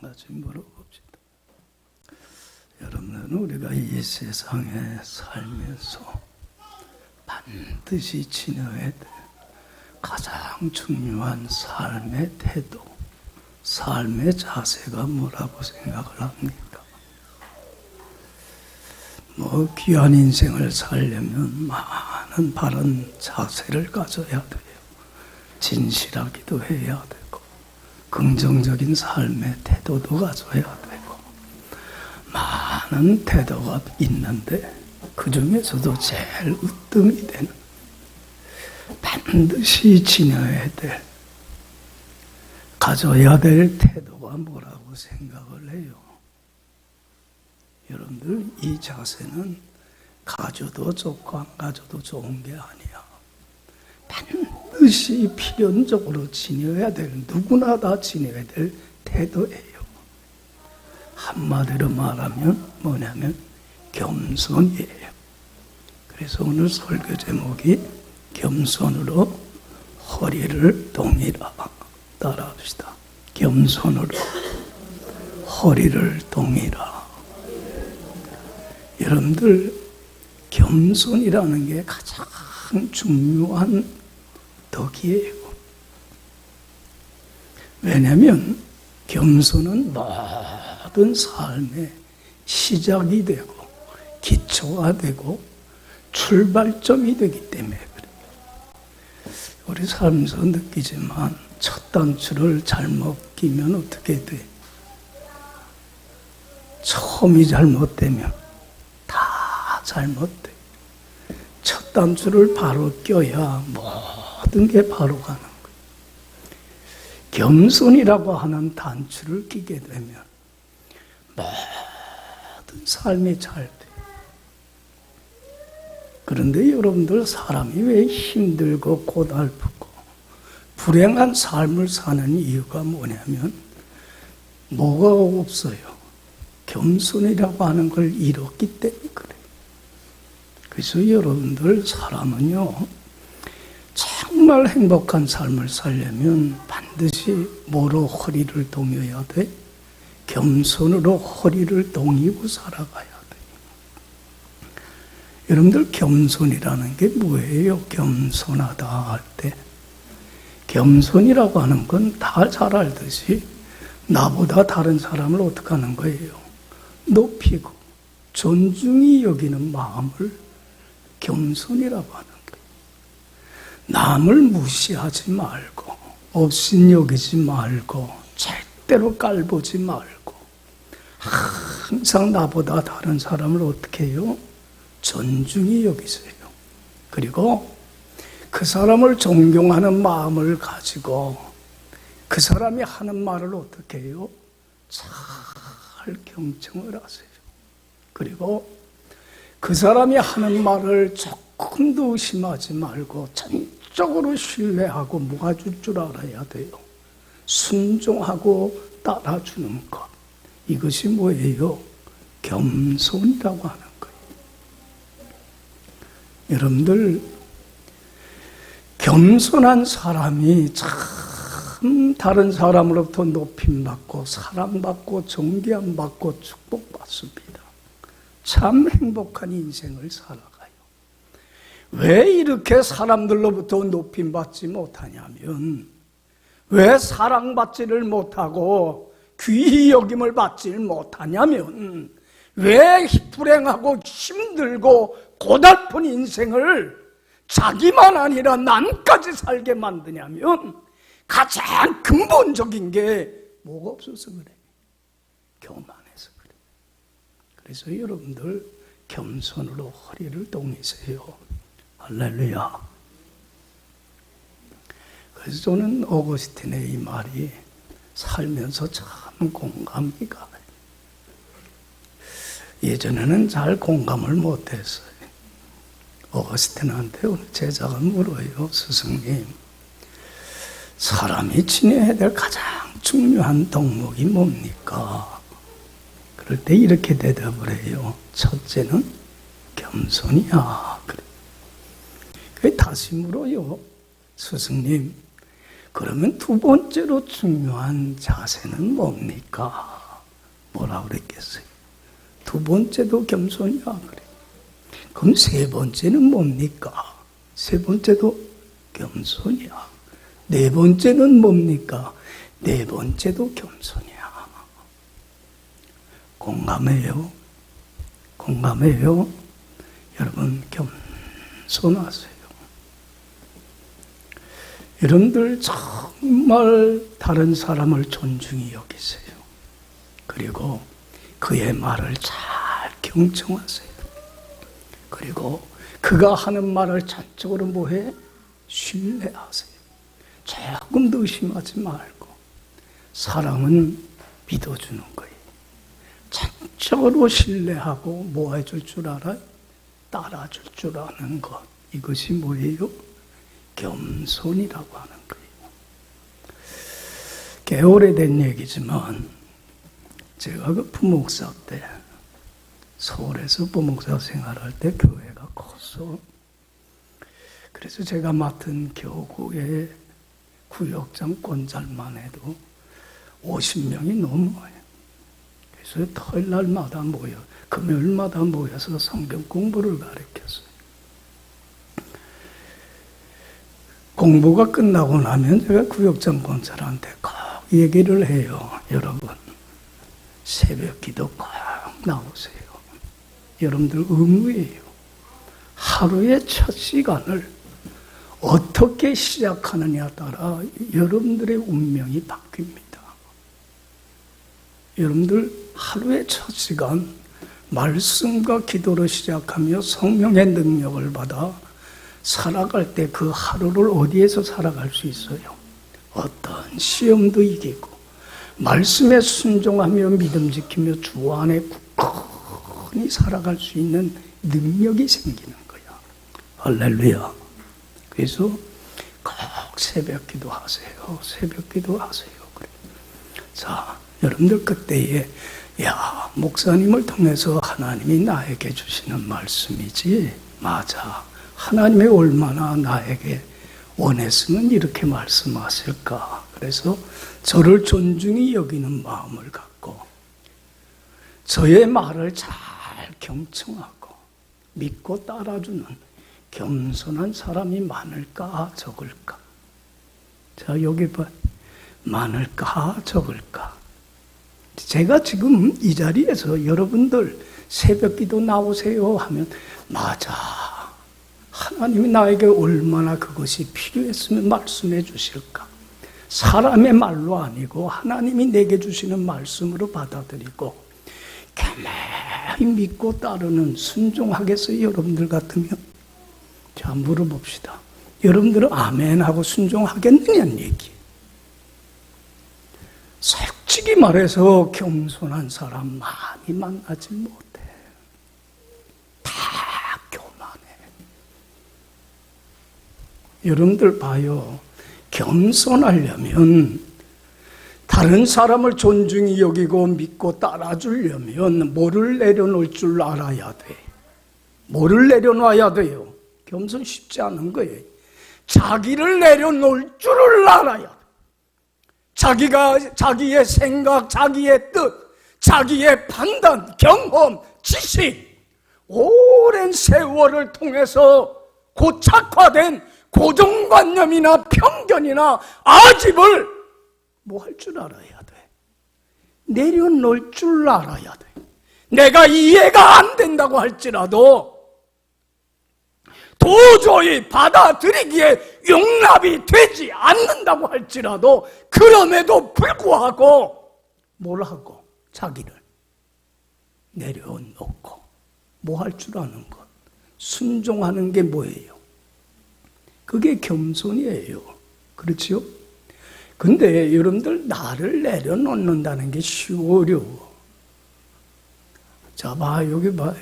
가지 물어봅시다. 여러분은 우리가 이 세상에 살면서 반드시 지녀야 될 가장 중요한 삶의 태도, 삶의 자세가 뭐라고 생각을 합니까? 귀한 인생을 살려면 많은 바른 자세를 가져야 돼요. 진실하기도 해야 되고, 긍정적인 삶의 태도도 가져야 되고, 많은 태도가 있는데 그 중에서도 제일 으뜸이 되는, 반드시 지녀야 될, 가져야 될 태도가 뭐라고 생각을 해요? 여러분들, 이 자세는 가져도 좋고 안 가져도 좋은 게 아니야. 반드시 필연적으로 지녀야 될, 누구나 다 지녀야 될 태도예요. 한마디로 말하면 뭐냐면 겸손이에요. 그래서 오늘 설교 제목이 겸손으로 허리를 동이라. 따라합시다. 겸손으로 허리를 동이라. 여러분들, 겸손이라는 게 가장 중요한 덕이에요. 왜냐하면 겸손은 모든 삶의 시작이 되고 기초가 되고 출발점이 되기 때문에 그래요. 우리 살면서 느끼지만 첫 단추를 잘못 끼면 어떻게 돼? 처음이 잘못되면 다 잘못돼. 첫 단추를 바로 껴야 모든 게 바로 가는 거예요. 겸손이라고 하는 단추를 끼게 되면 모든 삶이 잘 돼. 그런데 여러분들, 사람이 왜 힘들고 고달프고 불행한 삶을 사는 이유가 뭐냐면 뭐가 없어요. 겸손이라고 하는 걸 잃었기 때문에 그래요. 그래서 여러분들, 사람은요, 정말 행복한 삶을 살려면 반드시 뭐로 허리를 동여야 돼? 겸손으로 허리를 동이고 살아가야 돼. 여러분들, 겸손이라는 게 뭐예요? 겸손하다 할 때, 겸손이라고 하는 건 다 잘 알듯이 나보다 다른 사람을 어떻게 하는 거예요? 높이고 존중히 여기는 마음을 겸손이라고 하는 거예요. 남을 무시하지 말고, 업신여기지 말고, 절대로 깔보지 말고, 항상 나보다 다른 사람을 어떻게 해요? 존중히 여기세요. 그리고 그 사람을 존경하는 마음을 가지고 그 사람이 하는 말을 어떻게 해요? 잘 경청을 하세요. 그리고 그 사람이 하는 말을 조금도 의심하지 말고 전적으로 신뢰하고 모아줄 줄 알아야 돼요. 순종하고 따라주는 것. 이것이 뭐예요? 겸손이라고 하는 거예요. 여러분들, 겸손한 사람이 참 다른 사람으로부터 높임받고 사랑받고 존경받고 축복받습니다. 참 행복한 인생을 살아가요. 왜 이렇게 사람들로부터 높임받지 못하냐면, 왜 사랑받지를 못하고 귀히 여김을 받지를 못하냐면, 왜 불행하고 힘들고 고달픈 인생을 자기만 아니라 남까지 살게 만드냐면, 가장 근본적인 게 뭐가 없어서 그래? 교만해서 그래. 그래서 여러분들, 겸손으로 허리를 동이세요. 할렐루야. 그래서 저는 어거스틴의 이 말이 살면서 참 공감이 가요. 예전에는 잘 공감을 못했어요. 어거스틴한테 우리 제자가 물어요. 스승님, 사람이 지녀야 될 가장 중요한 덕목이 뭡니까? 그럴 때 이렇게 대답을 해요. 첫째는 겸손이야. 그래 다시 물어요. 스승님, 그러면 두 번째로 중요한 자세는 뭡니까? 뭐라 그랬겠어요? 두 번째도 겸손이야 그래. 그럼 세 번째는 뭡니까? 세 번째도 겸손이야. 네 번째는 뭡니까? 네 번째도 겸손이야. 공감해요? 공감해요? 여러분 겸손하세요. 여러분들 정말 다른 사람을 존중히 여기세요. 그리고 그의 말을 잘 경청하세요. 그리고 그가 하는 말을 전적으로 뭐해? 신뢰하세요. 조금도 의심하지 말고. 사랑은 믿어주는 거예요. 전적으로 신뢰하고 뭐 해줄 줄 알아요? 따라줄 줄 아는 것. 이것이 뭐예요? 겸손이라고 하는 거예요. 꽤 오래된 얘기지만 제가 그 부목사 때 서울에서 부목사 생활할 때 교회가 컸어. 그래서 제가 맡은 교구의 구역장 권잘만 해도 50명이 넘어요. 그래서 토요일날마다 모여, 금요일마다 모여서 성경 공부를 가르쳤어요. 공부가 끝나고 나면 제가 구역장 권사한테 꼭 얘기를 해요. 여러분, 새벽 기도 꼭 나오세요. 여러분들 의무예요. 하루의 첫 시간을 어떻게 시작하느냐에 따라 여러분들의 운명이 바뀝니다. 여러분들 하루의 첫 시간 말씀과 기도로 시작하며 성령의 능력을 받아 살아갈 때 그 하루를 어디에서 살아갈 수 있어요? 어떤 시험도 이기고 말씀에 순종하며 믿음 지키며 주 안에 굳건히 살아갈 수 있는 능력이 생기는 거야. 할렐루야. 그래서 꼭 새벽 기도하세요. 새벽 기도하세요. 그래. 자, 여러분들 그때에 야, 목사님을 통해서 하나님이 나에게 주시는 말씀이지. 맞아. 하나님이 얼마나 나에게 원했으면 이렇게 말씀하실까. 그래서 저를 존중히 여기는 마음을 갖고 저의 말을 잘 경청하고 믿고 따라주는 겸손한 사람이 많을까 적을까? 자, 여기 봐. 많을까 적을까? 제가 지금 이 자리에서 여러분들 새벽 기도 나오세요 하면 맞아. 하나님이 나에게 얼마나 그것이 필요했으면 말씀해 주실까? 사람의 말로 아니고 하나님이 내게 주시는 말씀으로 받아들이고 가만히 믿고 따르는 순종하겠어요? 여러분들 같으면? 자, 물어봅시다. 여러분들은 아멘하고 순종하겠느냐는 얘기. 솔직히 말해서 겸손한 사람 많이 만나지 못해. 다 교만해. 여러분들 봐요. 겸손하려면 다른 사람을 존중히 여기고 믿고 따라주려면 뭐를 내려놓을 줄 알아야 돼. 뭐를 내려놔야 돼요? 겸손 쉽지 않은 거예요. 자기를 내려놓을 줄을 알아야 돼. 자기의 생각, 자기의 뜻, 자기의 판단, 경험, 지식, 오랜 세월을 통해서 고착화된 고정관념이나 편견이나 아집을 뭐 할 줄 알아야 돼. 내려놓을 줄 알아야 돼. 내가 이해가 안 된다고 할지라도 도저히 받아들이기에 용납이 되지 않는다고 할지라도 그럼에도 불구하고 뭘 하고 자기를 내려놓고 뭐 할 줄 아는 것. 순종하는 게 뭐예요? 그게 겸손이에요. 그렇죠? 근데 여러분들 나를 내려놓는다는 게 쉬워 어려워. 자, 봐, 여기 봐.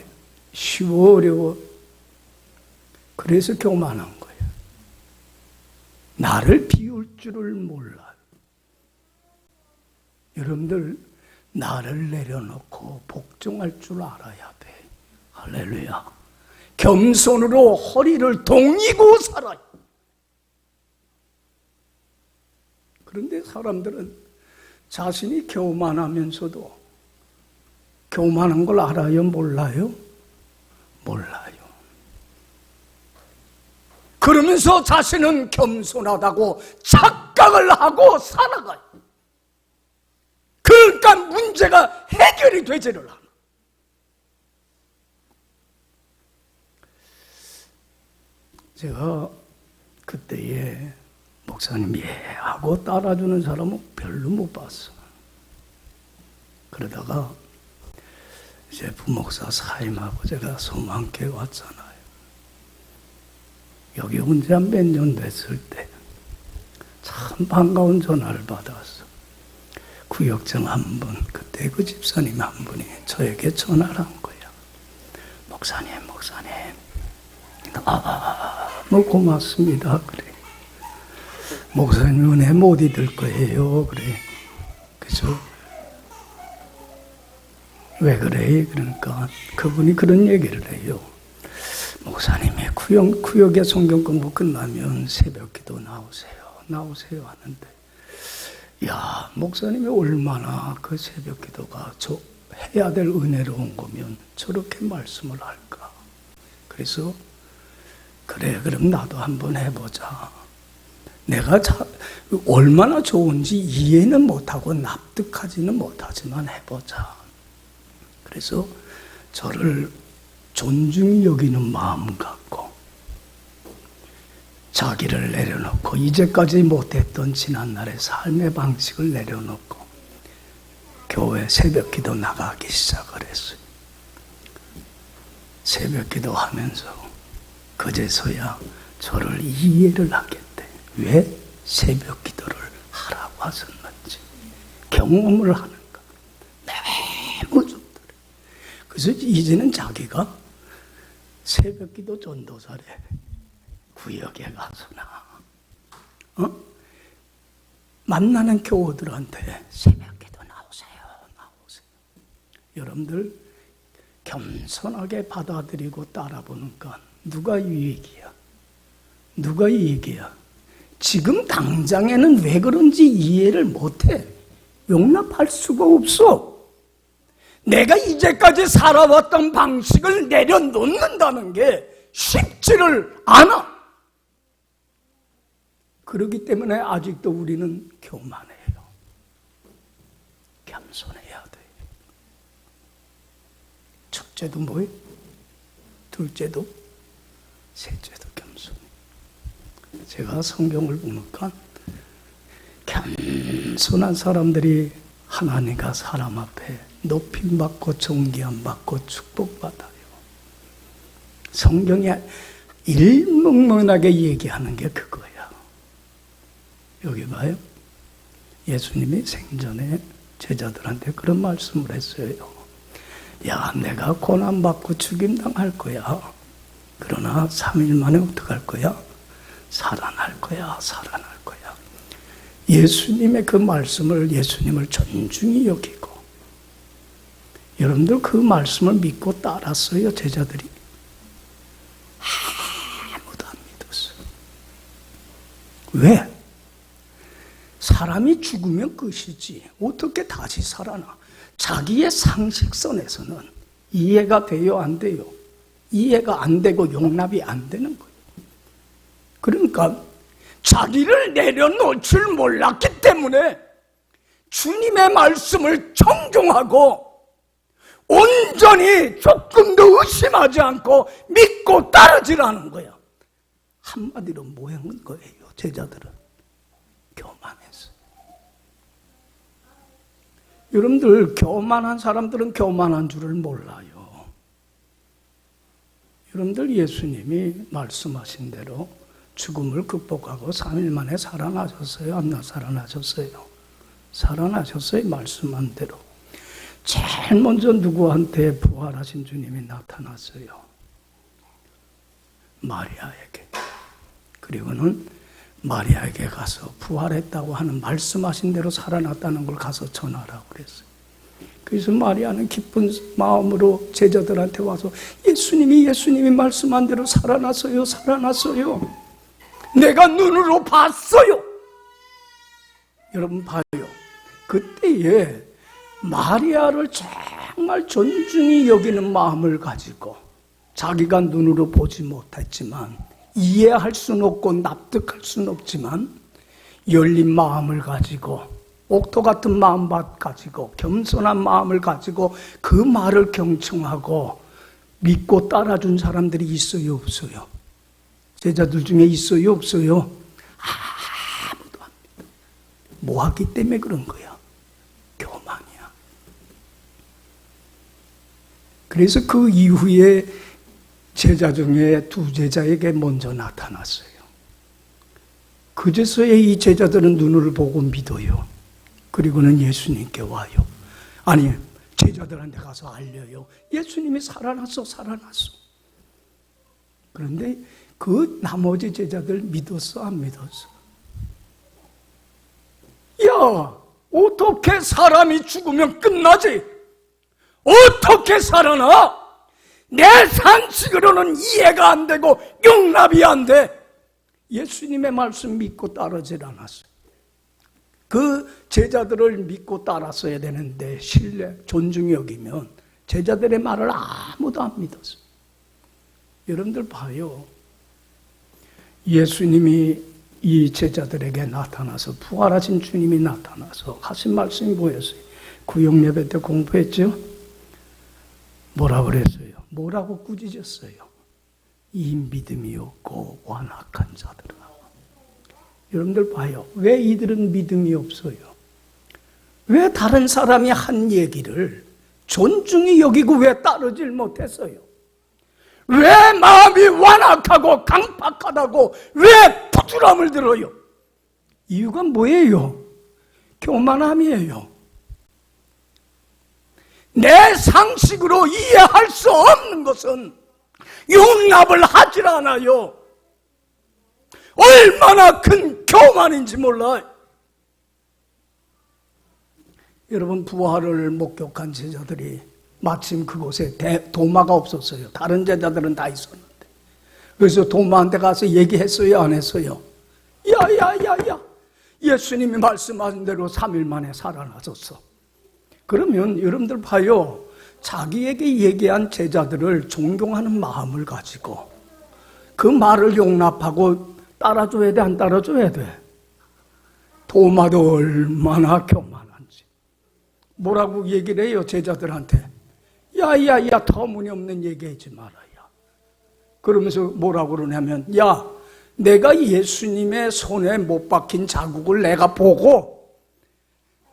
쉬워 어려워. 그래서 교만한 거예요. 나를 비울 줄을 몰라요. 여러분들 나를 내려놓고 복종할 줄 알아야 돼. 할렐루야. 겸손으로 허리를 동이고 살아요. 그런데 사람들은 자신이 교만하면서도 교만한 걸 알아요? 몰라요? 몰라요. 그러면서 자신은 겸손하다고 착각을 하고 살아가요. 그러니까 문제가 해결이 되지를 않아. 제가 그때에 목사님 하고 따라주는 사람은 별로 못 봤어. 그러다가 이제 부목사 사임하고 제가 소망교회 왔잖아요. 여기 온 지 한 몇 년 됐을 때 참 반가운 전화를 받았어. 구역장 한 분, 그때 그 집사님 한 분이 저에게 전화를 한 거야. 목사님, 너무 고맙습니다. 그래. 목사님 은혜 못 잊을 거예요. 그래. 그죠? 왜 그래? 그러니까 그분이 그런 얘기를 해요. 목사님이 구역에 성경 공부 끝나면 새벽 기도 나오세요 하는데, 야, 목사님이 얼마나 그 새벽 기도가 해야 될 은혜로운 거면 저렇게 말씀을 할까? 그래서 그래, 그럼 나도 한번 해보자. 내가 얼마나 좋은지 이해는 못하고 납득하지는 못하지만 해보자. 그래서 저를 존중히 여기는 마음 갖고 자기를 내려놓고 이제까지 못했던 지난날의 삶의 방식을 내려놓고 교회 새벽 기도 나가기 시작을 했어요. 새벽 기도 하면서 그제서야 저를 이해를 하겠대. 왜 새벽 기도를 하라고 하셨는지 경험을 하는가. 너무 좋더래. 그래서 이제는 자기가 새벽 기도 전도사래. 구역에 가서나 만나는 교우들한테 새벽 기도 나오세요. 여러분들 겸손하게 받아들이고 따라보니까 누가 유익이야? 누가 이익이야? 지금 당장에는 왜 그런지 이해를 못해. 용납할 수가 없어. 내가 이제까지 살아왔던 방식을 내려놓는다는 게 쉽지를 않아. 그렇기 때문에 아직도 우리는 교만해요. 겸손해야 돼. 첫째도 뭐예요? 둘째도 셋째도 겸손해. 제가 성경을 보니까 겸손한 사람들이 하나님과 사람 앞에 높임받고 존귀함받고 축복받아요. 성경이 일목론하게 얘기하는 게 그거야. 여기 봐요. 예수님이 생전에 제자들한테 그런 말씀을 했어요. 야, 내가 고난받고 죽임당할 거야. 그러나 3일 만에 어떡할 거야? 살아날 거야. 예수님의 그 말씀을, 예수님을 존중히 여기고, 여러분들 그 말씀을 믿고 따랐어요, 제자들이? 아무도 안 믿었어요. 왜? 사람이 죽으면 끝이지 어떻게 다시 살아나? 자기의 상식선에서는 이해가 돼요, 안 돼요? 이해가 안 되고 용납이 안 되는 거예요. 그러니까 자기를 내려놓을 줄 몰랐기 때문에 주님의 말씀을 정중하고 온전히 조금도 의심하지 않고 믿고 따르지라는 거야. 한마디로 뭐 한 거예요? 제자들은 교만했어요. 여러분들, 교만한 사람들은 교만한 줄을 몰라요. 여러분들, 예수님이 말씀하신 대로 죽음을 극복하고 3일 만에 살아나셨어요? 안 살아나셨어요? 살아나셨어요. 말씀한 대로. 제일 먼저 누구한테 부활하신 주님이 나타났어요? 마리아에게. 그리고는 마리아에게 가서 부활했다고 하는, 말씀하신 대로 살아났다는 걸 가서 전하라고 그랬어요. 그래서 마리아는 기쁜 마음으로 제자들한테 와서 예수님이 말씀한 대로 살아났어요. 내가 눈으로 봤어요. 여러분 봐요. 그때에 마리아를 정말 존중히 여기는 마음을 가지고 자기가 눈으로 보지 못했지만 이해할 수는 없고 납득할 수는 없지만 열린 마음을 가지고 옥토 같은 마음 가지고 겸손한 마음을 가지고 그 말을 경청하고 믿고 따라준 사람들이 있어요, 없어요? 제자들 중에 있어요, 없어요? 아무도 안 믿어. 뭐 하기 때문에 그런 거야? 교만이야. 그래서 그 이후에 제자 중에 두 제자에게 먼저 나타났어요. 그제서야 이 제자들은 눈을 보고 믿어요. 그리고는 예수님께 와요. 아니, 제자들한테 가서 알려요. 예수님이 살아났어. 그런데 그 나머지 제자들 믿었어, 안 믿었어? 야, 어떻게 사람이 죽으면 끝나지? 어떻게 살아나? 내 상식으로는 이해가 안 되고 용납이 안 돼. 예수님의 말씀 믿고 따르질 않았어요. 그 제자들을 믿고 따랐어야 되는데 신뢰, 존중히 여기면 제자들의 말을 아무도 안 믿었어요. 여러분들 봐요. 예수님이 이 제자들에게 나타나서 부활하신 주님이 나타나서 하신 말씀이 뭐였어요? 구역 예배 때 공부했죠? 뭐라 그랬어요? 뭐라고 꾸짖었어요? 이 믿음이 없고 완악한 자들아. 여러분들 봐요. 왜 이들은 믿음이 없어요? 왜 다른 사람이 한 얘기를 존중히 여기고 왜 따르질 못했어요? 왜 마음이 완악하고 강팍하다고 왜 부끄러움을 들어요? 이유가 뭐예요? 교만함이에요. 내 상식으로 이해할 수 없는 것은 용납을 하질 않아요. 얼마나 큰 교만인지 몰라요. 여러분, 부활을 목격한 제자들이 마침 그곳에 도마가 없었어요. 다른 제자들은 다 있었는데. 그래서 도마한테 가서 얘기했어요, 안 했어요? 야, 예수님이 말씀하신 대로 3일 만에 살아나셨어. 그러면 여러분들 봐요. 자기에게 얘기한 제자들을 존경하는 마음을 가지고 그 말을 용납하고 따라줘야 돼, 안 따라줘야 돼? 도마도 얼마나 교만한지. 뭐라고 얘기를 해요, 제자들한테? 야, 터무니없는 얘기하지 말아야. 그러면서 뭐라고 그러냐면, 야, 내가 예수님의 손에 못 박힌 자국을 내가 보고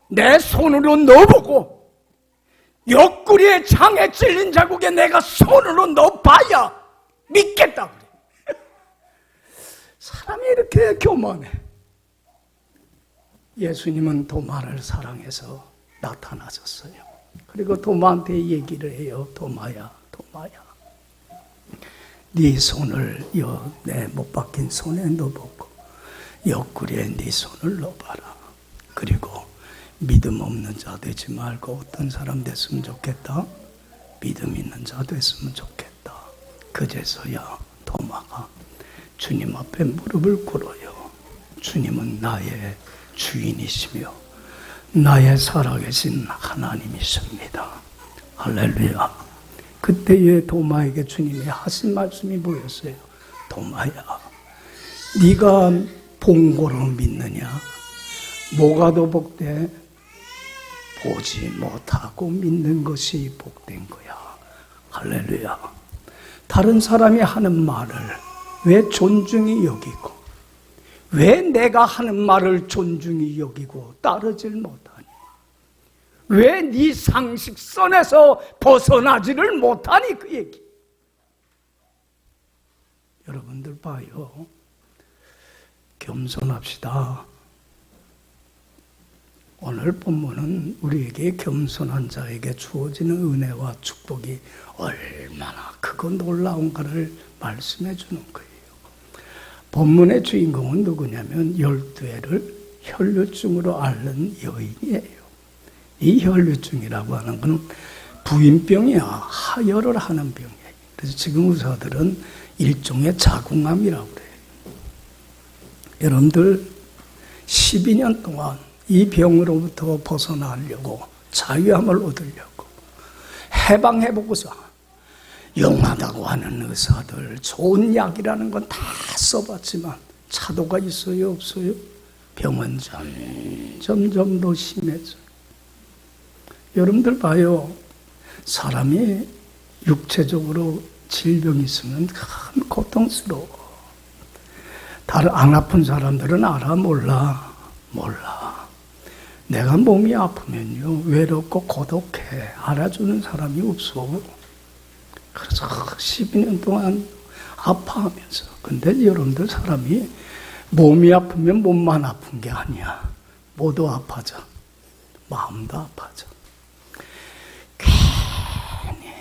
내 손으로 넣어보고 옆구리에 창에 찔린 자국에 내가 손으로 넣어봐야 믿겠다 그래. 사람이 이렇게 교만해. 예수님은 도마를 사랑해서 나타나셨어요. 그리고 도마한테 얘기를 해요. 도마야, 네 손을 내 못 박힌 손에 넣어보고 옆구리에 네 손을 넣어봐라. 그리고 믿음 없는 자 되지 말고 어떤 사람 됐으면 좋겠다? 믿음 있는 자 됐으면 좋겠다. 그제서야 도마가 주님 앞에 무릎을 꿇어요. 주님은 나의 주인이시며 나의 살아계신 하나님이십니다. 할렐루야. 그때의 도마에게 주님이 하신 말씀이 뭐였어요? 도마야, 네가 본고로 믿느냐? 뭐가 더 복돼? 보지 못하고 믿는 것이 복된 거야. 할렐루야. 다른 사람이 하는 말을 왜 존중히 여기고, 왜 내가 하는 말을 존중히 여기고 따르질 못하니? 왜 네 상식선에서 벗어나지를 못하니? 그 얘기. 여러분들 봐요. 겸손합시다. 오늘 본문은 우리에게 겸손한 자에게 주어지는 은혜와 축복이 얼마나 크고 놀라운가를 말씀해 주는 거예요. 본문의 주인공은 누구냐면 12해를 혈류증으로 앓는 여인이에요. 이 혈류증이라고 하는 것은 부인병이야. 하혈을 하는 병이에요. 그래서 지금 의사들은 일종의 자궁암이라고 그래요. 여러분들 12년 동안 이 병으로부터 벗어나려고, 자유함을 얻으려고 해방해보고서 영하다고 하는 의사들, 좋은 약이라는 건 다 써봤지만 차도가 있어요, 없어요? 병은 점점 더 심해져요. 여러분들 봐요. 사람이 육체적으로 질병이 있으면 참 고통스러워. 다른 안 아픈 사람들은 알아? 몰라? 몰라. 내가 몸이 아프면요, 외롭고 고독해. 알아주는 사람이 없어. 그래서 12년 동안 아파하면서. 근데 여러분들 사람이 몸이 아프면 몸만 아픈 게 아니야. 모두 아파져. 마음도 아파져. 괜히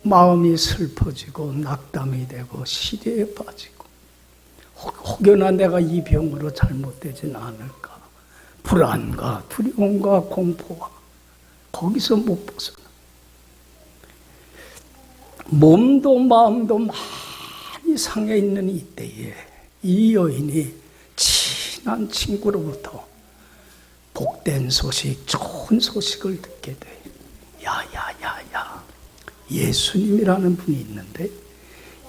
마음이 슬퍼지고 낙담이 되고 시대에 빠지고, 혹여나 내가 이 병으로 잘못되진 않을까, 불안과 두려움과 공포와 거기서 못 벗어나. 몸도 마음도 많이 상해 있는 이때에 이 여인이 친한 친구로부터 복된 소식, 좋은 소식을 듣게 돼. 야야야야, 예수님이라는 분이 있는데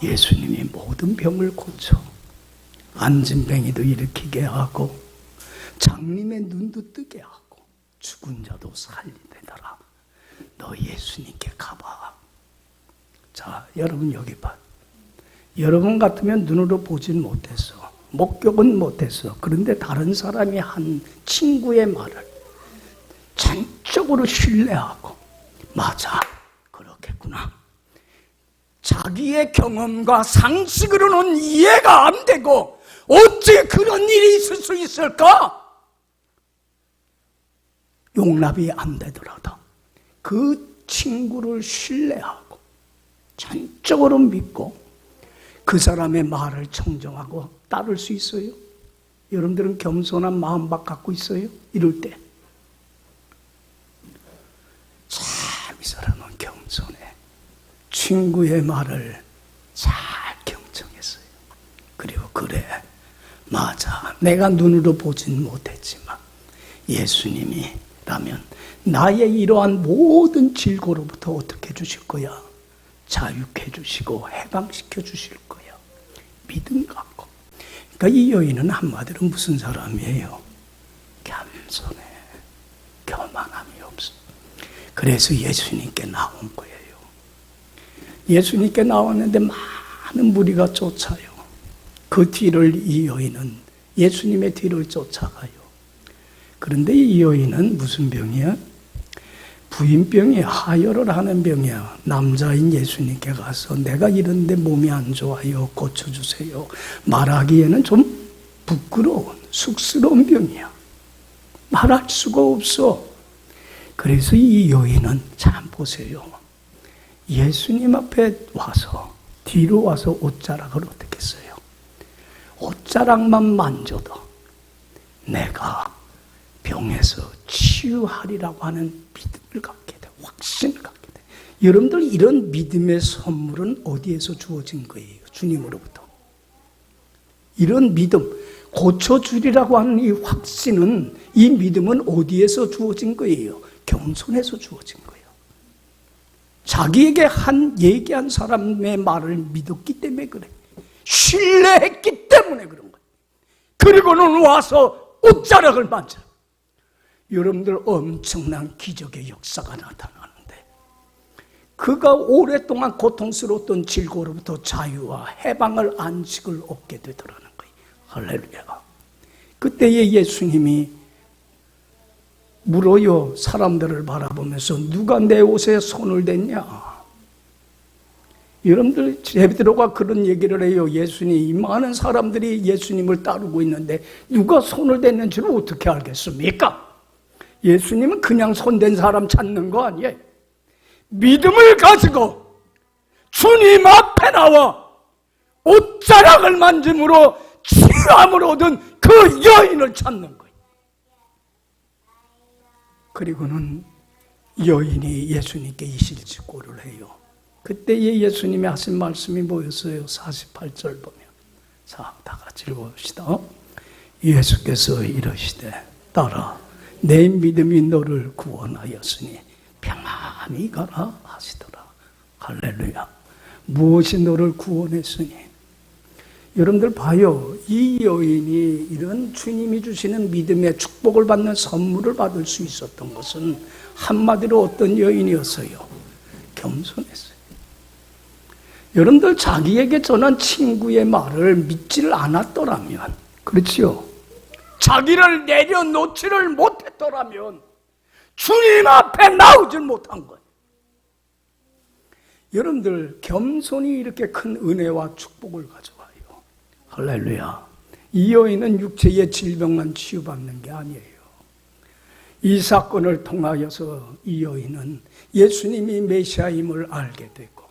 예수님이 모든 병을 고쳐 안진뱅이도 일으키게 하고 장님의 눈도 뜨게 하고 죽은 자도 살리되더라. 너 예수님께 가봐. 자, 여러분 여기 봐. 여러분 같으면 눈으로 보진 못했어. 목격은 못했어. 그런데 다른 사람이 한 친구의 말을 전적으로 신뢰하고, 맞아, 그렇겠구나. 자기의 경험과 상식으로는 이해가 안 되고 어찌 그런 일이 있을 수 있을까? 용납이 안 되더라도 그 친구를 신뢰하고 전적으로 믿고 그 사람의 말을 청정하고 따를 수 있어요? 여러분들은 겸손한 마음밖 갖고 있어요? 이럴 때. 참, 이 사람은 겸손해. 친구의 말을 잘 경청했어요. 그리고 그래, 맞아, 내가 눈으로 보진 못했지만 예수님이라면 나의 이러한 모든 질고로부터 어떻게 해주실 거야? 자유케 해주시고 해방시켜 주실 거야. 믿음 갖고. 그러니까 이 여인은 한마디로 무슨 사람이에요? 겸손해. 교만함이 없어. 그래서 예수님께 나온 거예요. 예수님께 나왔는데 많은 무리가 쫓아요. 그 뒤를 이 여인은 예수님의 뒤를 쫓아가요. 그런데 이 여인은 무슨 병이야? 부인병이, 하혈을 하는 병이야. 남자인 예수님께 가서 내가 이런데 몸이 안 좋아요, 고쳐주세요. 말하기에는 좀 부끄러운, 쑥스러운 병이야. 말할 수가 없어. 그래서 이 여인은 참 보세요. 예수님 앞에 와서, 뒤로 와서 옷자락을 어떻게 했어요? 옷자락만 만져도 내가 병에서 치유하리라고 하는 믿음을 갖게 돼. 확신을 갖게 돼. 여러분들 이런 믿음의 선물은 어디에서 주어진 거예요? 주님으로부터. 이런 믿음, 고쳐주리라고 하는 이 확신은, 이 믿음은 어디에서 주어진 거예요? 겸손해서 주어진 거예요. 자기에게 얘기한 사람의 말을 믿었기 때문에 그래. 신뢰했기 때문에 그런 거예요. 그리고는 와서 옷자락을 만져. 여러분들 엄청난 기적의 역사가 나타나는데, 그가 오랫동안 고통스러웠던 질고로부터 자유와 해방을, 안식을 얻게 되더라는 거예요. 할렐루야. 그때에 예수님이 물어요. 사람들을 바라보면서 누가 내 옷에 손을 댔냐? 여러분들, 베드로가 그런 얘기를 해요. 예수님, 많은 사람들이 예수님을 따르고 있는데 누가 손을 댔는지를 어떻게 알겠습니까? 예수님은 그냥 손댄 사람 찾는 거 아니에요. 믿음을 가지고 주님 앞에 나와 옷자락을 만짐으로 치유함을 얻은 그 여인을 찾는 거예요. 그리고는 여인이 예수님께 이실직고를 해요. 그때에 예수님이 하신 말씀이 뭐였어요? 48절 보면. 자, 다 같이 읽어봅시다. 예수께서 이러시되 따라 내 믿음이 너를 구원하였으니 평안히 가라 하시더라. 할렐루야. 무엇이 너를 구원했으니? 여러분들 봐요. 이 여인이 이런 주님이 주시는 믿음의 축복을 받는 선물을 받을 수 있었던 것은 한마디로 어떤 여인이었어요? 겸손했어요. 여러분들 자기에게 전한 친구의 말을 믿지를 않았더라면, 그렇지요? 자기를 내려놓지를 못했더라면 주님 앞에 나오질 못한 거예요. 여러분들 겸손이 이렇게 큰 은혜와 축복을 가져와요. 할렐루야. 이 여인은 육체의 질병만 치유받는 게 아니에요. 이 사건을 통하여서 이 여인은 예수님이 메시아임을 알게 되고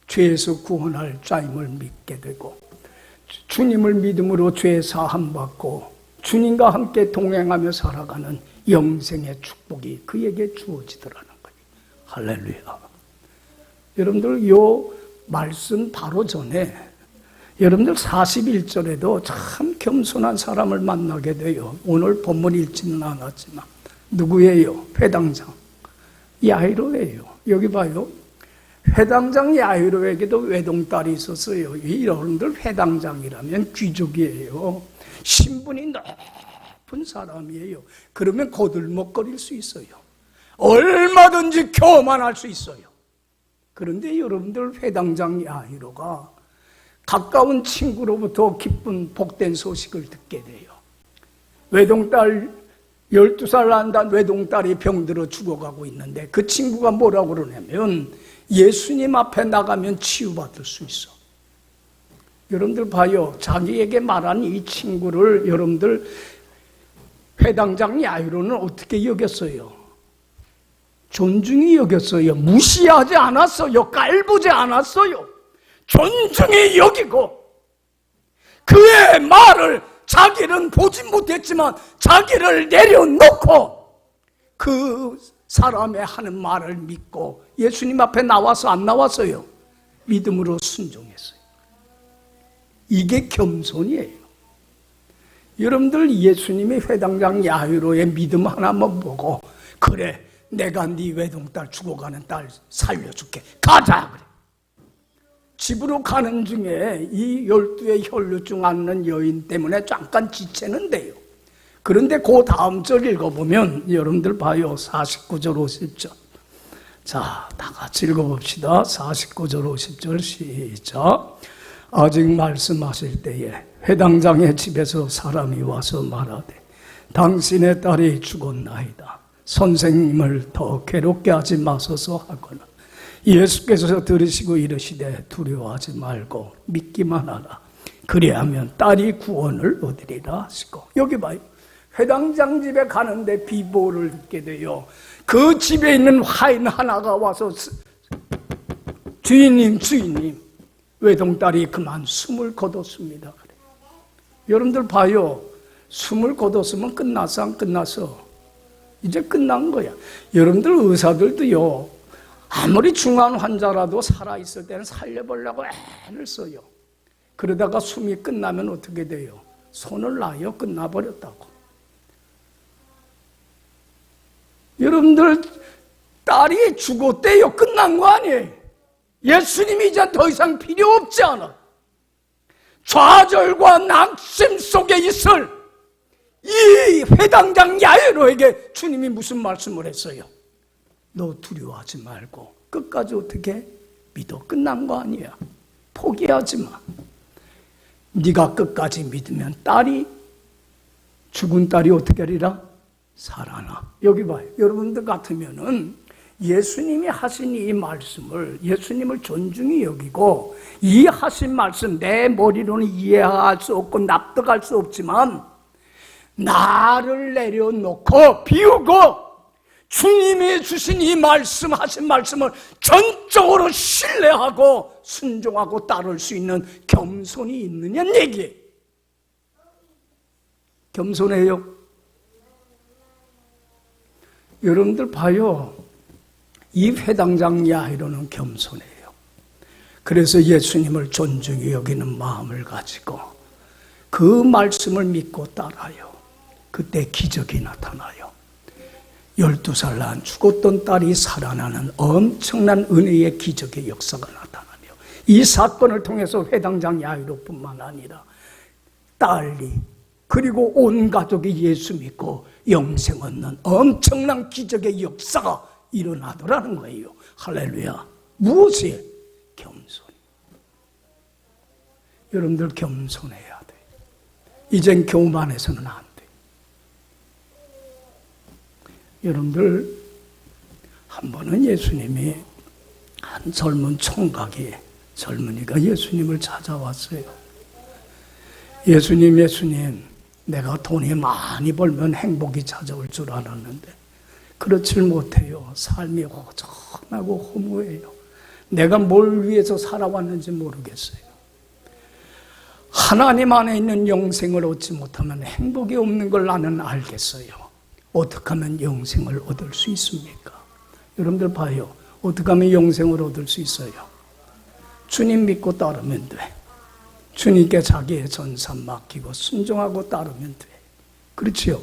죄에서 구원할 자임을 믿게 되고 주님을 믿음으로 죄 사함 받고 주님과 함께 동행하며 살아가는 영생의 축복이 그에게 주어지더라는 거예요. 할렐루야. 여러분들 요 말씀 바로 전에 여러분들 41절에도 참 겸손한 사람을 만나게 돼요. 오늘 본문 읽지는 않았지만 누구예요? 회당장 야이로예요. 여기 봐요. 회당장 야이로에게도 외동딸이 있었어요. 여러분들 회당장이라면 귀족이에요. 신분이 높은 사람이에요. 그러면 거들먹거릴 수 있어요. 얼마든지 교만할 수 있어요. 그런데 여러분들 회당장 야이로가 가까운 친구로부터 기쁜 복된 소식을 듣게 돼요. 외동딸 12살 난단 외동딸이 병들어 죽어가고 있는데 그 친구가 뭐라고 그러냐면 예수님 앞에 나가면 치유받을 수 있어. 여러분들 봐요. 자기에게 말한 이 친구를 여러분들 회당장 야이로는 어떻게 여겼어요? 존중히 여겼어요. 무시하지 않았어요. 깔보지 않았어요. 존중히 여기고 그의 말을 자기는 보지 못했지만 자기를 내려놓고 그 사람의 하는 말을 믿고 예수님 앞에 나와서 안 나왔어요. 믿음으로 순종했어요. 이게 겸손이에요. 여러분들 예수님이 회당장 야이로의 믿음 하나만 보고 그래 내가 네 외동딸 죽어가는 딸 살려줄게 가자 그래. 집으로 가는 중에 이 12의 혈루증 앓는 여인 때문에 잠깐 지체는데요. 그런데 그 다음 절 읽어보면 여러분들 봐요. 49절 50절. 자, 다 같이 읽어봅시다. 49절 50절 시작. 아직 말씀하실 때에 회당장의 집에서 사람이 와서 말하되 당신의 딸이 죽었나이다. 선생님을 더 괴롭게 하지 마소서 하거나 예수께서 들으시고 이르시되 두려워하지 말고 믿기만 하라. 그리하면 딸이 구원을 얻으리라 하시고. 여기 봐요. 회당장 집에 가는데 비보를 듣게 돼요. 그 집에 있는 화인 하나가 와서 주인님 외동딸이 그만 숨을 거뒀습니다. 그래. 여러분들 봐요. 숨을 거뒀으면 끝났어 안 끝났어? 이제 끝난 거야. 여러분들 의사들도요. 아무리 중한 환자라도 살아있을 때는 살려보려고 애를 써요. 그러다가 숨이 끝나면 어떻게 돼요? 손을 놔요. 끝나버렸다고. 여러분들 딸이 죽었대요. 끝난 거 아니에요. 예수님이 이제 더 이상 필요 없지 않아. 좌절과 낙심 속에 있을 이 회당장 야이로에게 주님이 무슨 말씀을 했어요? 너 두려워하지 말고 끝까지 어떻게 믿어. 끝난 거 아니야. 포기하지 마. 네가 끝까지 믿으면 딸이 죽은 딸이 어떻게 하리라? 살아나. 여기 봐요. 여러분들 같으면은 예수님이 하신 이 말씀을 예수님을 존중히 여기고 이 하신 말씀 내 머리로는 이해할 수 없고 납득할 수 없지만 나를 내려놓고 비우고 주님이 주신 이 말씀 하신 말씀을 전적으로 신뢰하고 순종하고 따를 수 있는 겸손이 있느냐는 얘기예요. 겸손해요? 여러분들 봐요. 이 회당장 야이로는 겸손해요. 그래서 예수님을 존중히 여기는 마음을 가지고 그 말씀을 믿고 따라요. 그때 기적이 나타나요. 12살 난 죽었던 딸이 살아나는 엄청난 은혜의 기적의 역사가 나타나며, 이 사건을 통해서 회당장 야이로뿐만 아니라 딸이 그리고 온 가족이 예수 믿고 영생 얻는 엄청난 기적의 역사가 일어나더라는 거예요. 할렐루야. 무엇이? 겸손. 여러분들 겸손해야 돼. 이젠 교만해서는 안 돼. 여러분들, 한 번은 예수님이 한 젊은 총각이, 젊은이가 예수님을 찾아왔어요. 예수님, 내가 돈이 많이 벌면 행복이 찾아올 줄 알았는데 그렇질 못해요. 삶이 허전하고 허무해요. 내가 뭘 위해서 살아왔는지 모르겠어요. 하나님 안에 있는 영생을 얻지 못하면 행복이 없는 걸 나는 알겠어요. 어떻게 하면 영생을 얻을 수 있습니까? 여러분들 봐요. 어떻게 하면 영생을 얻을 수 있어요? 주님 믿고 따르면 돼. 주님께 자기의 전산 맡기고 순종하고 따르면 돼. 그렇지요?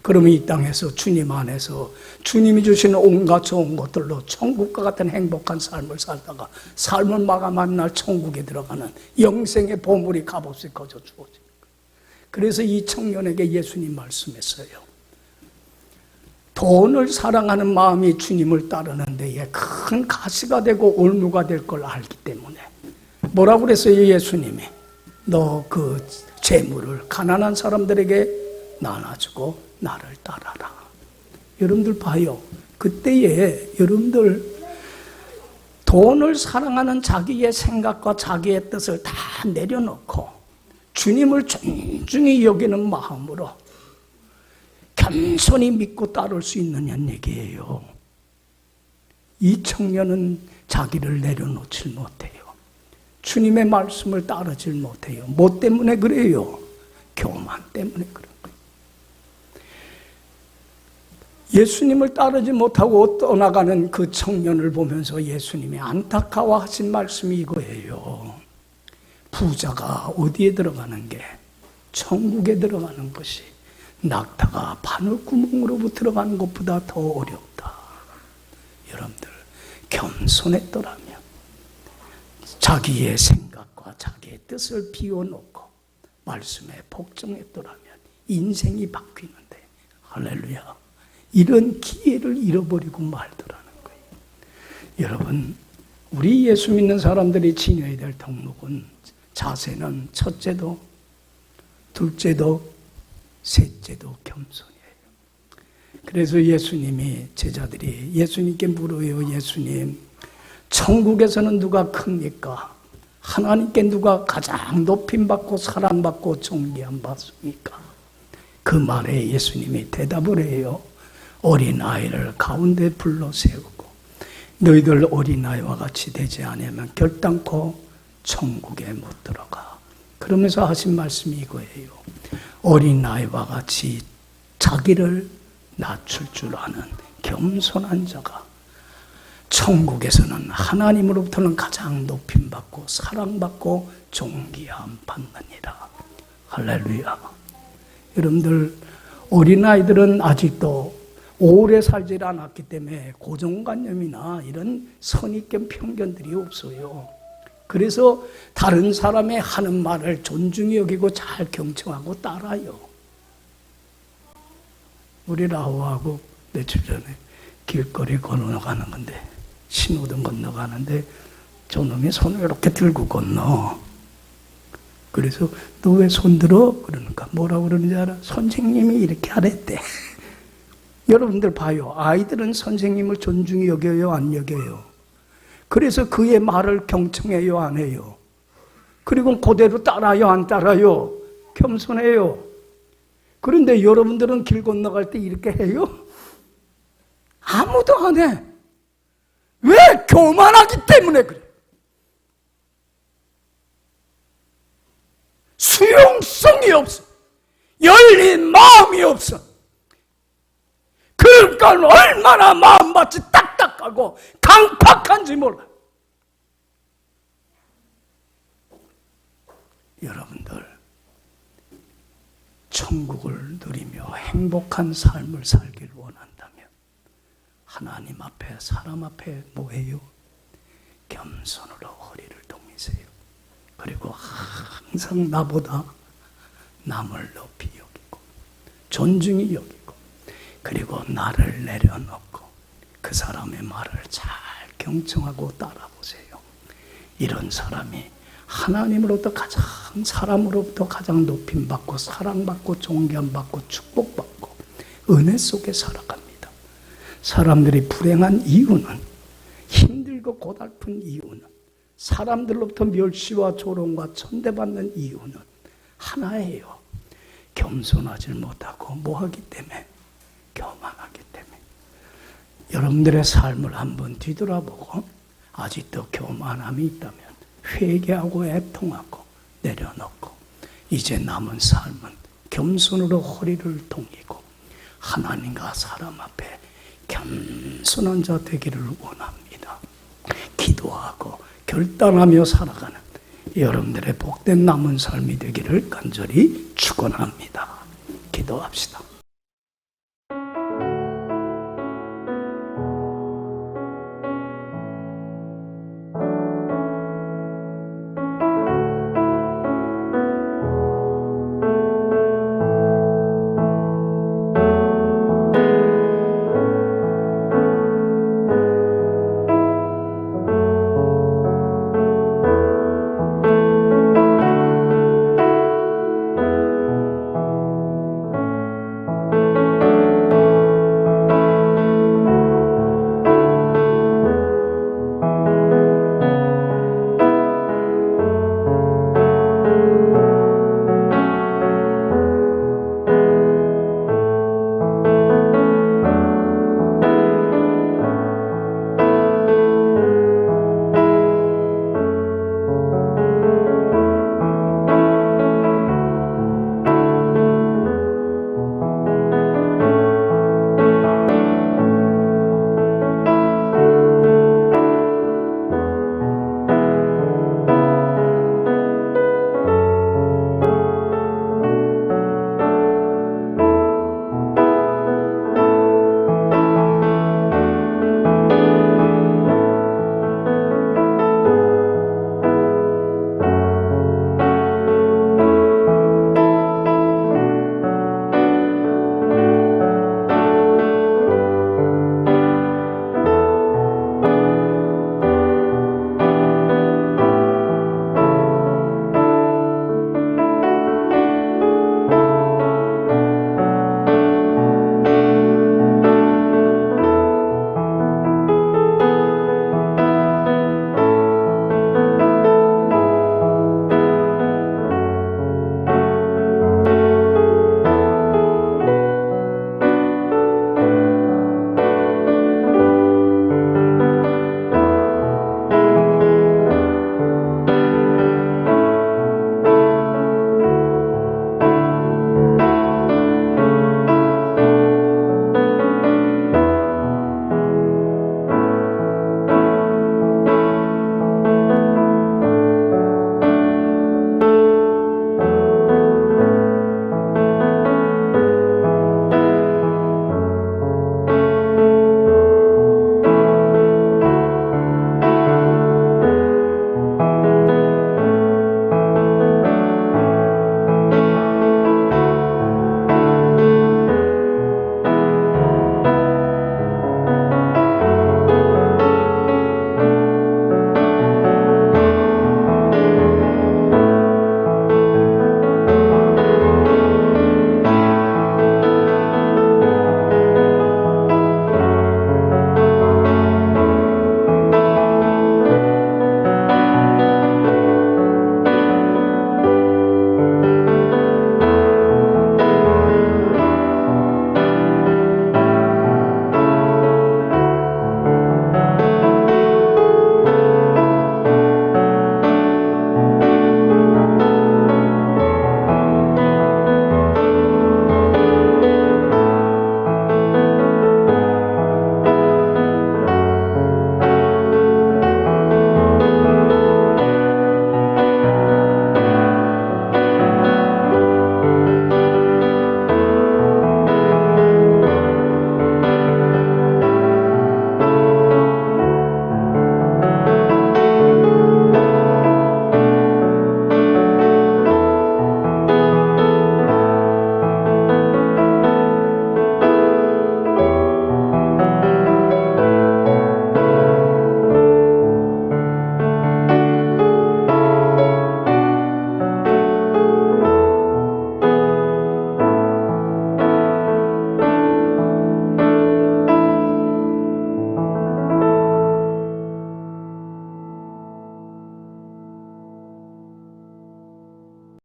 그러면 이 땅에서 주님 안에서 주님이 주시는 온갖 좋은 것들로 천국과 같은 행복한 삶을 살다가 삶을 마감한 날 천국에 들어가는 영생의 보물이 값없이 거저 주어집니다. 그래서 이 청년에게 예수님 말씀했어요. 돈을 사랑하는 마음이 주님을 따르는 데에 큰 가시가 되고 올무가 될 걸 알기 때문에 뭐라고 그랬어요? 예수님이 너 그 재물을 가난한 사람들에게 나눠주고 나를 따라라. 여러분들 봐요. 그때에 여러분들 돈을 사랑하는 자기의 생각과 자기의 뜻을 다 내려놓고 주님을 존중히 여기는 마음으로 겸손히 믿고 따를 수 있느냐는 얘기예요. 이 청년은 자기를 내려놓질 못해요. 주님의 말씀을 따르질 못해요. 뭐 때문에 그래요? 교만 때문에 그런 거예요. 예수님을 따르지 못하고 떠나가는 그 청년을 보면서 예수님이 안타까워하신 말씀이 이거예요. 부자가 어디에 들어가는 게? 천국에 들어가는 것이 낙타가 바늘구멍으로 들어가는 것보다 더 어렵다. 여러분들 겸손했더라면 자기의 생각과 자기의 뜻을 비워놓고 말씀에 복종했더라면 인생이 바뀌는데, 할렐루야, 이런 기회를 잃어버리고 말더라는 거예요. 여러분, 우리 예수 믿는 사람들이 지녀야 될 덕목은 자세는 첫째도 둘째도 셋째도 겸손이에요. 그래서 예수님이, 제자들이 예수님께 물어요. 예수님, 천국에서는 누가 큽니까? 하나님께 누가 가장 높임받고 사랑받고 존귀함 받습니까? 그 말에 예수님이 대답을 해요. 어린아이를 가운데 불러 세우고 너희들 어린아이와 같이 되지 않으면 결단코 천국에 못 들어가. 그러면서 하신 말씀이 이거예요. 어린아이와 같이 자기를 낮출 줄 아는 겸손한 자가 천국에서는 하나님으로부터는 가장 높임받고 사랑받고 존귀함 받느니라. 할렐루야. 여러분들, 어린아이들은 아직도 오래 살지 않았기 때문에 고정관념이나 이런 선입견 편견들이 없어요. 그래서 다른 사람의 하는 말을 존중히 여기고 잘 경청하고 따라요. 우리 라오하고 며칠 전에 길거리 건너가는 건데, 신호등 건너가는데 저놈이 손을 이렇게 들고 건너. 그래서 너 왜 손 들어? 그러니까 뭐라고 그러는지 알아? 선생님이 이렇게 하랬대. 여러분들 봐요. 아이들은 선생님을 존중히 여겨요, 안 여겨요? 그래서 그의 말을 경청해요, 안 해요? 그리고 그대로 따라요, 안 따라요? 겸손해요. 그런데 여러분들은 길 건너갈 때 이렇게 해요? 아무도 안 해. 왜? 교만하기 때문에 그래. 수용성이 없어. 열린 마음이 없어. 그러니까 얼마나 마음밭이 딱딱하고 강팍한지 몰라. 여러분들, 천국을 누리며 행복한 삶을 살길 원한다면 하나님 앞에, 사람 앞에 뭐해요? 겸손으로 허리를 동이세요. 그리고 항상 나보다 남을 높이 여기고 존중히 여기고, 그리고 나를 내려놓고 그 사람의 말을 잘 경청하고 따라보세요. 이런 사람이 하나님으로부터 가장, 사람으로부터 가장 높임받고 사랑받고 존경받고 축복받고 은혜 속에 살아갑니다. 사람들이 불행한 이유는, 힘들고 고달픈 이유는, 사람들로부터 멸시와 조롱과 천대받는 이유는 하나예요. 겸손하지 못하고 뭐하기 때문에? 교만하기 때문에. 여러분들의 삶을 한번 뒤돌아보고 아직도 교만함이 있다면 회개하고 애통하고 내려놓고 이제 남은 삶은 겸손으로 허리를 동이고 하나님과 사람 앞에 겸손한 자 되기를 원합니다. 기도하고 결단하며 살아가는 여러분들의 복된 남은 삶이 되기를 간절히 축원합니다. 기도합시다.